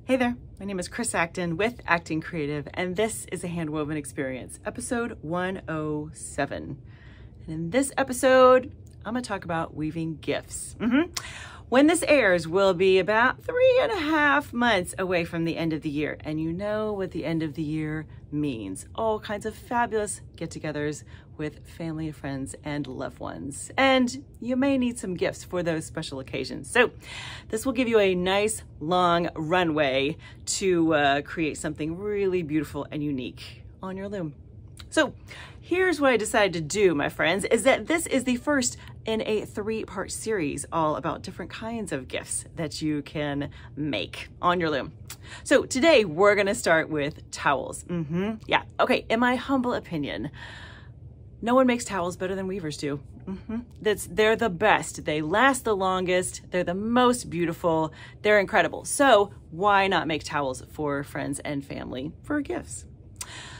Hey there, my name is Chris Acton with Acting Creative, and this is a handwoven experience, episode 107. And in this episode, I'm gonna talk about weaving gifts. When this airs, we'll be about 3.5 months away from the end of the year. And you know what the end of the year means. All kinds of fabulous get-togethers with family, friends, and loved ones. And you may need some gifts for those special occasions. So this will give you a nice long runway to create something really beautiful and unique on your loom. So here's what I decided to do, my friends, is that this is the first in a 3-part series all about different kinds of gifts that you can make on your loom. So today we're gonna start with towels. Yeah, okay, in my humble opinion, no one makes towels better than weavers do. They're the best. They last the longest. They're the most beautiful. They're incredible. So why not make towels for friends and family for gifts?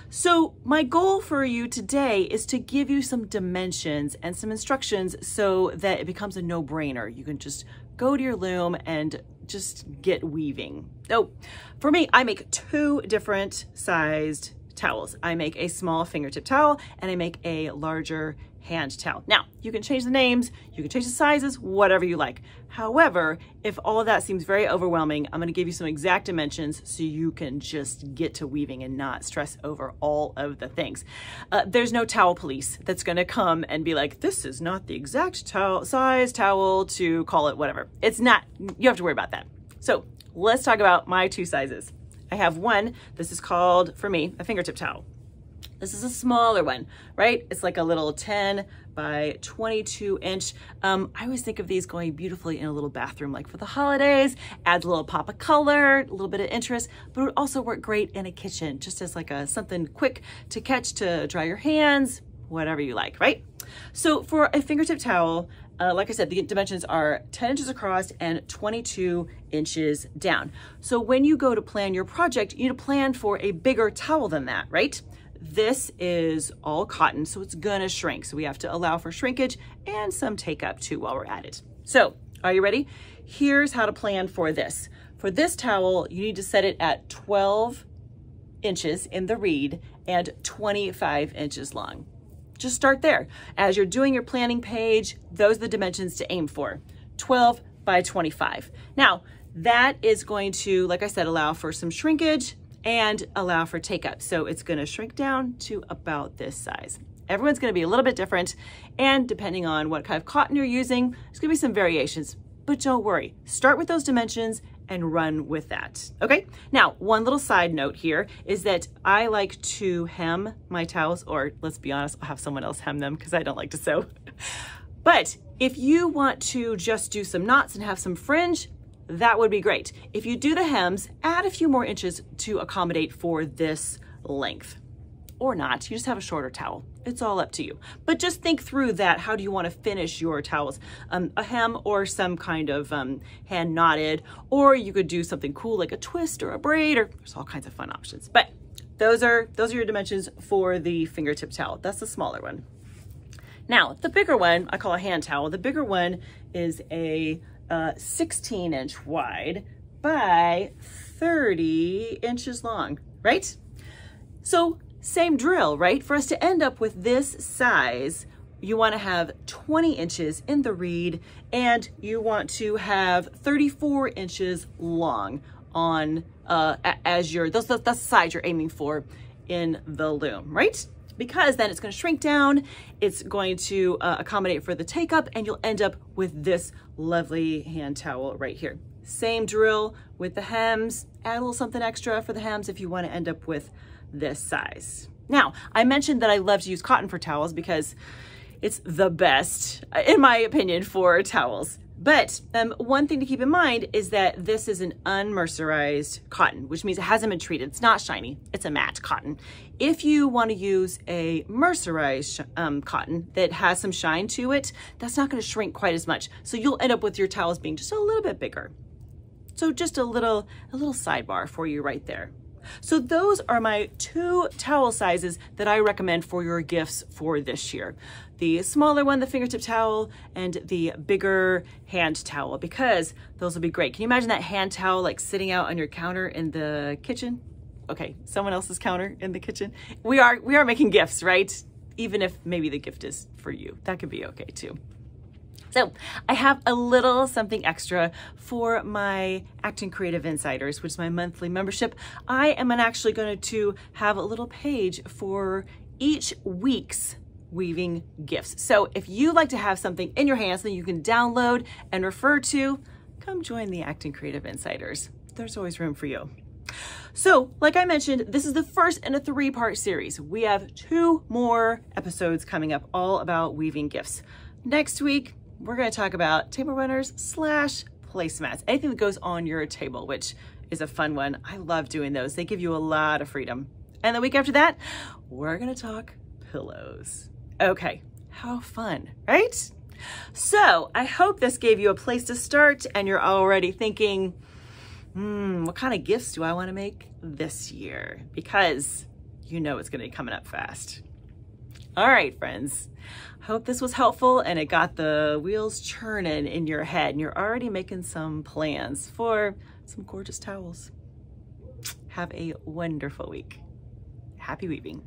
So my goal for you today is to give you some dimensions and some instructions so that it becomes a no-brainer. You can just go to your loom and just get weaving. So for me, I make 2 different sized towels. I make a small fingertip towel and I make a larger hand towel. Now, you can change the names, you can change the sizes, whatever you like. However, if all of that seems very overwhelming, I'm going to give you some exact dimensions so you can just get to weaving and not stress over all of the things. There's no towel police that's going to come and be like, this is not the exact size towel to call it whatever. It's not. You don't have to worry about that. So let's talk about my 2 sizes. I have one, this is called, for me, a fingertip towel. This is a smaller one, right? It's like a little 10 by 22 inch. I always think of these going beautifully in a little bathroom, like for the holidays, adds a little pop of color, a little bit of interest, but it would also work great in a kitchen, just as like something quick to catch to dry your hands, whatever you like, right? So for a fingertip towel, like I said, the dimensions are 10 inches across and 22 inches down. So when you go to plan your project, you need to plan for a bigger towel than that, right? This is all cotton, so it's gonna shrink. So we have to allow for shrinkage and some take up too while we're at it. So are you ready? Here's how to plan for this. For this towel, you need to set it at 12 inches in the reed and 25 inches long. Just start there. As you're doing your planning page, those are the dimensions to aim for, 12 by 25. Now, that is going to, like I said, allow for some shrinkage and allow for take up. So it's gonna shrink down to about this size. Everyone's gonna be a little bit different, and depending on what kind of cotton you're using, there's gonna be some variations, but don't worry. Start with those dimensions and run with that, okay? Now, one little side note here is that I like to hem my towels, or let's be honest, I'll have someone else hem them because I don't like to sew. But if you want to just do some knots and have some fringe, that would be great. If you do the hems, add a few more inches to accommodate for this length. Or not, you just have a shorter towel. It's all up to you. But just think through that. How do you want to finish your towels? A hem or some kind of hand knotted, or you could do something cool like a twist or a braid, or there's all kinds of fun options. But those are your dimensions for the fingertip towel. That's the smaller one. Now, the bigger one, I call a hand towel. The bigger one is a 16-inch wide by 30 inches long, right? So same drill, right? For us to end up with this size, you want to have 20 inches in the reed and you want to have 34 inches long on that's the size you're aiming for in the loom, right? Because then it's going to shrink down, it's going to accommodate for the take up, and you'll end up with this lovely hand towel right here. Same drill with the hems, add a little something extra for the hems if you want to end up with this size. Now, I mentioned that I love to use cotton for towels because it's the best, in my opinion, for towels. But one thing to keep in mind is that this is an unmercerized cotton, which means it hasn't been treated. It's not shiny, it's a matte cotton. If you want to use a mercerized cotton that has some shine to it, that's not going to shrink quite as much. So you'll end up with your towels being just a little bit bigger. So just a little sidebar for you right there. So those are my 2 towel sizes that I recommend for your gifts for this year. The smaller one, the fingertip towel, and the bigger hand towel, because those will be great. Can you imagine that hand towel like sitting out on your counter in the kitchen? Okay, someone else's counter in the kitchen. We are making gifts, right? Even if maybe the gift is for you, that could be okay too. So I have a little something extra for my Acting Creative Insiders, which is my monthly membership. I am actually going to have a little page for each week's weaving gifts. So if you like to have something in your hands that you can download and refer to, come join the Acting Creative Insiders. There's always room for you. So, like I mentioned, this is the first in a 3-part series. We have 2 more episodes coming up all about weaving gifts. Next week, we're going to talk about table runners / placemats, anything that goes on your table, which is a fun one. I love doing those. They give you a lot of freedom. And the week after that, we're going to talk pillows. Okay, how fun, right? So I hope this gave you a place to start and you're already thinking, what kind of gifts do I want to make this year? Because you know it's going to be coming up fast. All right, friends. Hope this was helpful and it got the wheels churning in your head and you're already making some plans for some gorgeous towels. Have a wonderful week. Happy weaving.